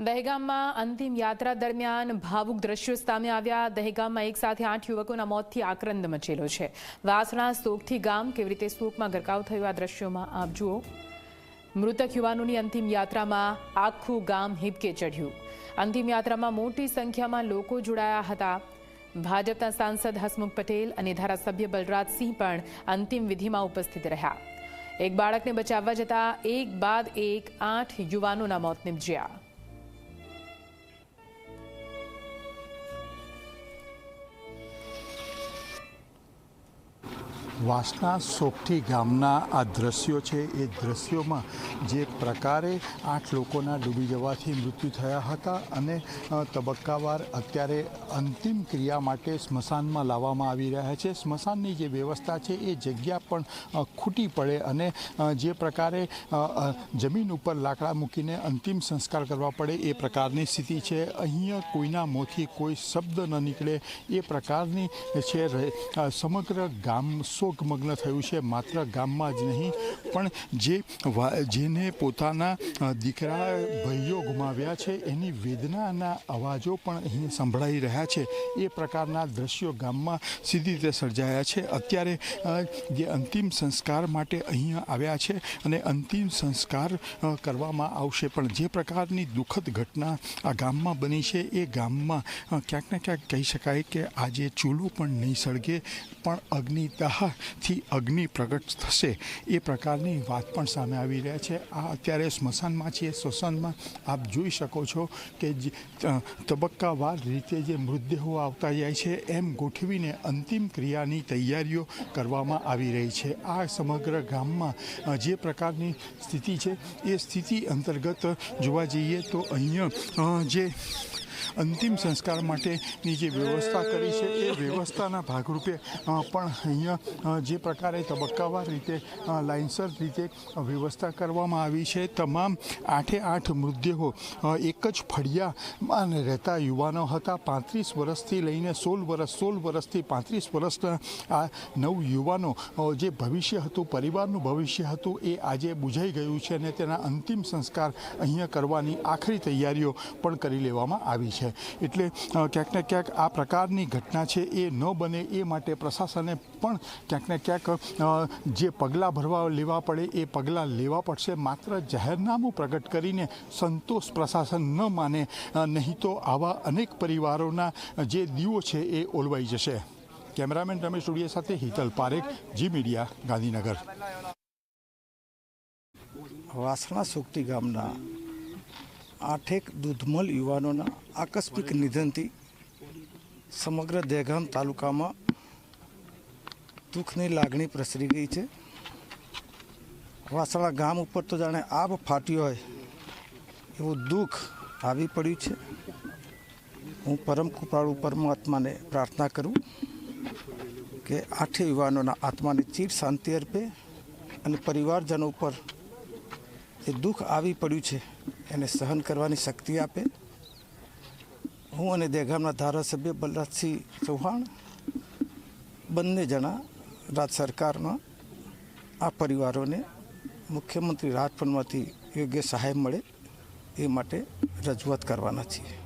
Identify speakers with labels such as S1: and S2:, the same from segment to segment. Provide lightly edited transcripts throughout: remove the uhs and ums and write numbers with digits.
S1: દહેગામમાં અંતિમ યાત્રા દરમિયાન ભાવુક દ્રશ્યો સામે આવ્યા। દહેગામમાં એક સાથે 8 યુવકોના મોતથી આક્રંદ મચેલો છે। વાસણા સોગઠી ગામ કેવી રીતે શોકમાં ગરકાવ થયું આ દ્રશ્યોમાં આપ જુઓ। મૃતક યુવાનોની અંતિમ યાત્રામાં આખું ગામ હિબકે ચઢ્યું। અંતિમ યાત્રામાં મોટી સંખ્યામાં લોકો જોડાયા હતા। ભાજપના સાંસદ હસમુખ પટેલ અને ધારાસભ્ય બલરાજસિંહ પણ અંતિમ વિધિમાં ઉપસ્થિત રહ્યા। એક બાળકને બચાવવા જતા એક બાદ એક 8 યુવાનોના મોત નિપજ્યા।
S2: વાસણા સોગઠી ગામના આ દ્રશ્યો છે। એ દ્રશ્યોમાં જે પ્રકારે 8 લોકોના ડૂબી જવાથી મૃત્યુ થયા હતા અને તબક્કાવાર અત્યારે અંતિમ ક્રિયા માટે સ્મશાનમાં લાવવામાં આવી રહ્યા છે। સ્મશાનની જે વ્યવસ્થા છે એ જગ્યા પણ ખૂટી પડે અને જે પ્રકારે જમીન ઉપર લાકડા મૂકીને અંતિમ સંસ્કાર કરવા પડે એ પ્રકારની સ્થિતિ છે। અહીંયા કોઈના મોંથી કોઈ શબ્દ ન નીકળે એ પ્રકારની છે। સમગ્ર ગામ મગ્ન થયું છે। માત્ર ગામમાં જ નહીં પણ જેને પોતાના દીકરા ભાઈઓ ગુમાવ્યા છે એની વેદનાના અવાજો પણ અહીં સંભળાઈ રહ્યા છે। એ પ્રકારના દ્રશ્યો ગામમાં સીધી રીતે સર્જાયા છે। અત્યારે જે અંતિમ સંસ્કાર માટે અહીંયા આવ્યા છે અને અંતિમ સંસ્કાર કરવામાં આવશે। પણ જે પ્રકારની દુઃખદ ઘટના આ ગામમાં બની છે એ ગામમાં ક્યાંક ને ક્યાંક કહી શકાય કે આજે ચૂલો પણ નહીં સળગે પણ અગ્નિદાહથી અગ્નિ પ્રગટ થશે એ પ્રકારની વાત પણ સામે આવી રહ્યા છે। આ અત્યારે સ્મશાનમાં છીએ। સ્મશાનમાં આપ જોઈ શકો છો કે તબક્કાવાર રીતે જે મૃતદેહો આવતા જાય છે એમ ગોઠવીને અંતિમ ક્રિયાની તૈયારીઓ કરવામાં આવી રહી છે। આ સમગ્ર ગામમાં જે પ્રકારની સ્થિતિ છે એ સ્થિતિ અંતર્ગત જોવા જઈએ તો અહીંયા જે અંતિમ સંસ્કાર માટેની જે વ્યવસ્થા કરી છે એ વ્યવસ્થાના ભાગરૂપે પણ અહીંયા જે પ્રકારે તબક્કાવાર રીતે લાઇનસર રીતે વ્યવસ્થા કરવામાં આવી છે। તમામ 8 મૃતદેહો એક જ ફળિયામાં રહેતા યુવાનો હતા। 35 વર્ષથી લઈને 16 વર્ષથી 35 વર્ષના આ 9 યુવાનો જે ભવિષ્ય હતું, પરિવારનું ભવિષ્ય હતું એ આજે બુઝાઈ ગયું છે અને તેના અંતિમ સંસ્કાર અહીંયા કરવાની આખરી તૈયારીઓ પણ કરી લેવામાં આવી છે। એટલે ક્યાંક ને ક્યાંક આ પ્રકારની ઘટના છે એ ન બને એ માટે પ્રશાસને પણ ક્યાંક ને ક્યાંક જે પગલાં લેવા પડે એ પગલાં લેવા પડશે। માત્ર જાહેરનામું પ્રગટ કરીને સંતોષ પ્રશાસન ન માને નહીં તો આવા અનેક પરિવારોના જે દીવો છે એ ઓલવાઈ જશે। કેમેરામેન રમેશ ઉડિયા સાથે હિતલ પારેખ, જી મીડિયા, ગાંધીનગર।
S3: વાસણા સોગઠી ગામના 8 દૂધમલ યુવાનોના આકસ્મિક નિધનથી સમગ્ર દહેગામ તાલુકામાં દુઃખની લાગણી પ્રસરી ગઈ છે। વાસણા ગામ ઉપર તો જાણે આબ ફાટ્યો હોય એવું દુઃખ આવી પડ્યું છે। હું પરમ કૃપાળુ પરમાત્માને પ્રાર્થના કરું કે 8 યુવાનોના આત્માને ચીર શાંતિ અર્પે અને પરિવારજનો ઉપર જે દુઃખ આવી પડ્યું છે એને સહન કરવાની શક્તિ આપે। હું અને દહેગામના ધારાસભ્ય બલરાજસિંહ ચૌહાણ બંને જણા રાજ્ય સરકારના આ પરિવારોને મુખ્યમંત્રી રાહત ફંડમાંથી યોગ્ય સહાય મળે એ માટે રજૂઆત કરવાના છીએ।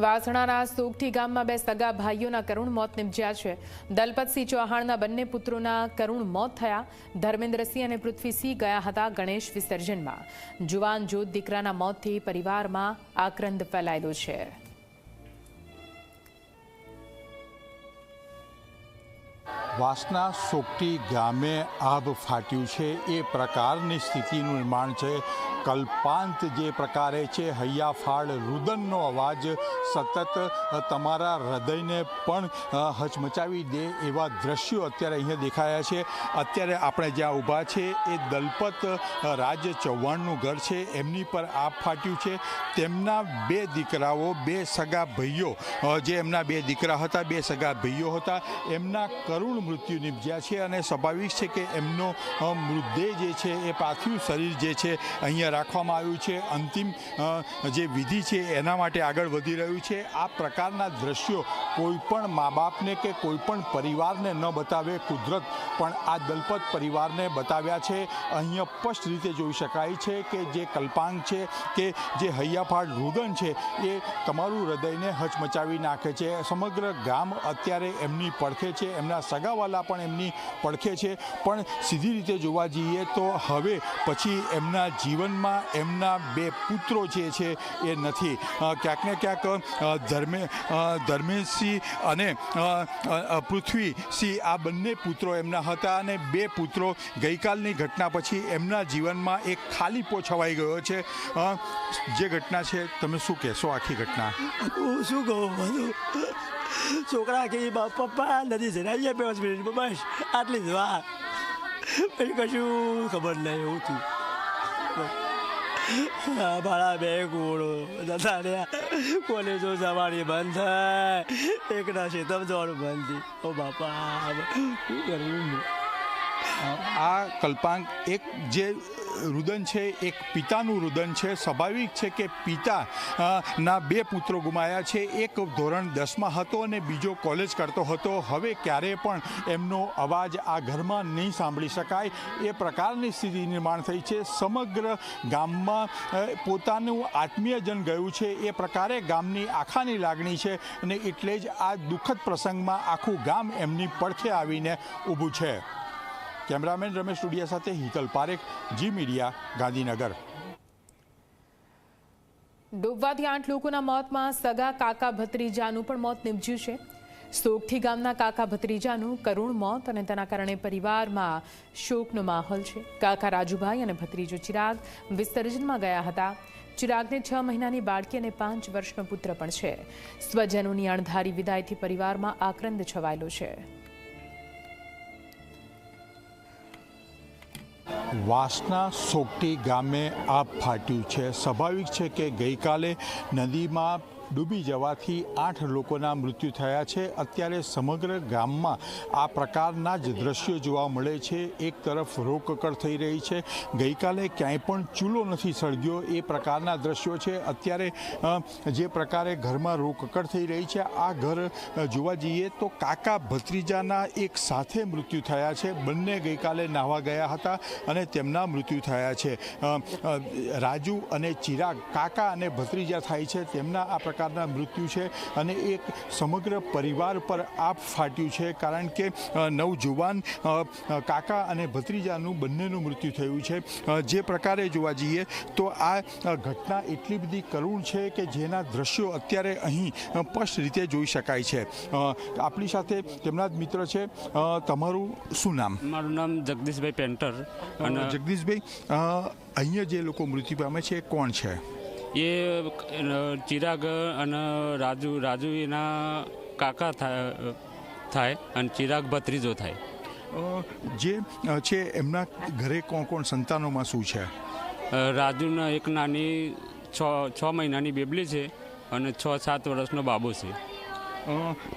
S1: વાસણાના સોગઠી ગામમાં 2 સગા ભાઈઓના કરુણ મોત નિપજ્યા છે। દલપતસિંહ ચૌહાણના બંને પુત્રોના કરુણ મોત થયા। ધર્મેન્દ્રસિંહ અને પૃથ્વીસિંહ ગયા હતા ગણેશ વિસર્જનમાં। જુવાન જોત દીકરાના મોતથી પરિવારમાં આક્રંદ ફેલાયેલો છે।
S2: વાસણા સોગઠી ગામે આભ ફાટ્યું છે એ પ્રકારની સ્થિતિનું નિર્માણ છે। કલ્પાંત જે પ્રકારે છે હૈયાફાળ રુદનનો અવાજ સતત તમારા હૃદયને પણ હચમચાવી દે એવા દ્રશ્યો અત્યારે અહીંયા દેખાયા છે। અત્યારે આપણે જ્યાં ઊભા છે એ દલપત રાજ ચૌહાણનું ઘર છે। એમની પર આભ ફાટ્યું છે। તેમના 2 દીકરાઓ, 2 સગા ભાઈઓ, જે એમના 2 દીકરા હતા, 2 સગા ભાઈઓ હતા, એમના કરુણ મૃત્યુ નિપજ્યા છે અને સ્વાભાવિક છે કે એમનો મૃતદેહ જે છે એ પાર્થિવ શરીર જે છે અહીંયા રાખવામાં આવ્યું છે. અંતિમ જે વિધિ છે એના માટે આગળ વધી રહ્યું છે. આ પ્રકારના દ્રશ્યો કોઈ પણ મા બાપને કે કોઈ પણ પરિવારને ન બતાવે કુદરત પણ આ દલપત પરિવારને બતાવ્યા છે. અહીંયા સ્પષ્ટ રીતે જોઈ શકાય છે કે જે કલ્પાંક છે કે જે હૈયાફાટ રુદન છે એ તમારું હૃદયને હચમચાવી નાખે છે. સમગ્ર ગામ અત્યારે એમની પડખે છે, એમના સગાવાલા પણ એમની પડખે છે. પણ સીધી રીતે જોવા જઈએ તો હવે પછી એમના જીવનમાં એમના બે પુત્રો જે છે એ નથી. ક્યાંક ને ક્યાંક ધર્મેશસિંહ અને પૃથ્વીસિંહ આ બંને પુત્રો એમના હતા અને બે પુત્રો ગઈકાલની ઘટના પછી એમના જીવનમાં એક ખાલીપો છવાઈ ગયો છે. જે ઘટના છે તમે શું કહેશો આખી ઘટના?
S4: હું શું કહું બધું છોકરા કે પપ્પા નથી છે અહીંયા 5 મિનિટ બસ આટલી જ વાત, પછી કશું ખબર નહીં. એવું થયું મારા બે કુવડો જતા રહ્યા, કોલેજો જવાની બંધ થાય, એકના શેતમ જવાનું બંધ થઈ. ઓ બાપા શું કરવું?
S2: આ કલ્પાંક એક જે રુદન છે એક પિતાનું રુદન છે. સ્વાભાવિક છે કે પિતા ના બે પુત્રો ગુમાયા છે. એક ધોરણ 10માં હતો અને બીજો કોલેજ કરતો હતો. હવે ક્યારે પણ એમનો અવાજ આ ઘરમાં નહીં સાંભળી શકાય એ પ્રકારની સ્થિતિ નિર્માણ થઈ છે. સમગ્ર ગામમાં પોતાનું આત્મીયજન ગયું છે એ પ્રકારે ગામની આખાની લાગણી છે અને એટલે જ આ દુઃખદ પ્રસંગમાં આખું ગામ એમની પડખે આવીને ઊભું છે. કેમેરામેન રમેશ ટુડિયા સાથે હિતલ પારેખ, જી મીડિયા, ગાંધીનગર.
S1: ડૂબવાથી 8 લોકોના મોતમાં સગા કાકા ભત્રીજાનું પણ મોત નિપજ્યું છે. સોગઠી ગામના કાકા ભત્રીજાનું કરુણ મોત અને તેના કારણે પરિવારમાં શોકનો માહોલ છે. કાકા રાજુભાઈ અને ભત્રીજો ચિરાગ વિસર્જનમાં ગયા હતા. ચિરાગને 6 મહિનાની બાળકી અને 5 વર્ષનો પુત્ર પણ છે. સ્વજનોની અણધારી વિદાયથી પરિવારમાં આક્રંદ છવાયેલો છે.
S2: વાસના સોગઠી ગામે આગ ફાટ્યું છે. સ્વાભાવિક છે કે ગઈકાલે નદીમાં ડૂબી જવાથી 8 લોકોના મૃત્યુ થયા છે. અત્યારે સમગ્ર ગામમાં આ પ્રકારના જ દ્રશ્યો જોવા મળે છે. એક તરફ રોકકળ થઈ રહી છે. ગઈકાલે ક્યાંય પણ ચૂલો નથી સળગ્યો એ પ્રકારના દ્રશ્યો છે. અત્યારે જે પ્રકારે ઘરમાં રોકકળ થઈ રહી છે આ ઘર જોવા જઈએ તો કાકા ભત્રીજાના એક સાથે મૃત્યુ થયા છે. બંને ગઈકાલે નાહવા ગયા હતા અને તેમના મૃત્યુ થયા છે. રાજુ અને ચિરાગ કાકા અને ભત્રીજા થાય છે તેમના આ પ્રકારના મૃત્યુ છે અને એક સમગ્ર પરિવાર પર આપ ફાટ્યું છે. કારણ કે નવજુવાન કાકા અને ભત્રીજાનું બંનેનું મૃત્યુ થયું છે. જે પ્રકારે જોવા જઈએ તો આ ઘટના એટલી બધી કરુણ છે કે જેના દ્રશ્યો અત્યારે અહીં સ્પષ્ટ રીતે જોઈ શકાય છે. આપણી સાથે તેમના જ મિત્ર છે. તમારું શું નામ?
S5: મારું નામ જગદીશભાઈ પેન્ટર. અને
S2: જગદીશભાઈ, અહીંયા જે લોકો મૃત્યુ પામે છે કોણ છે?
S5: એ ચિરાગ અને રાજુ એના કાકા થાય અને ચિરાગ ભત્રીજો થાય.
S2: જે છે એમના ઘરે કોણ કોણ, સંતાનોમાં શું છે?
S5: રાજુના એક નાની 6 મહિનાની બેબલી છે અને 6-7 વર્ષનો બાબો છે.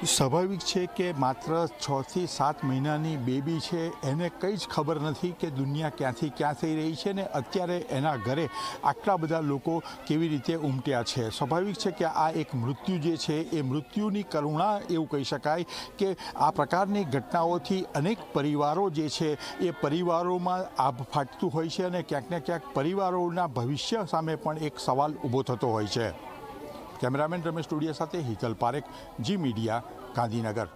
S2: સ્વાભાવિક છે કે માત્ર 6 થી 7 મહિનાની બેબી છે, એને કંઈ જ ખબર નથી કે દુનિયા ક્યાંથી ક્યાં થઈ રહી છે ને અત્યારે એના ઘરે આટલા બધા લોકો કેવી રીતે ઉમટ્યા છે. સ્વાભાવિક છે કે આ એક મૃત્યુ જે છે એ મૃત્યુની કરુણા એવું કહી શકાય કે આ પ્રકારની ઘટનાઓથી અનેક પરિવારો જે છે એ પરિવારોમાં આભ ફાટતું હોય છે અને ક્યાંક ને ક્યાંક પરિવારોના ભવિષ્ય સામે પણ એક સવાલ ઊભો થતો હોય છે. કેમેરામેન રમેશ ટુડિયા સાથે હિતલ પારેખ, જી મીડિયા, ગાંધીનગર.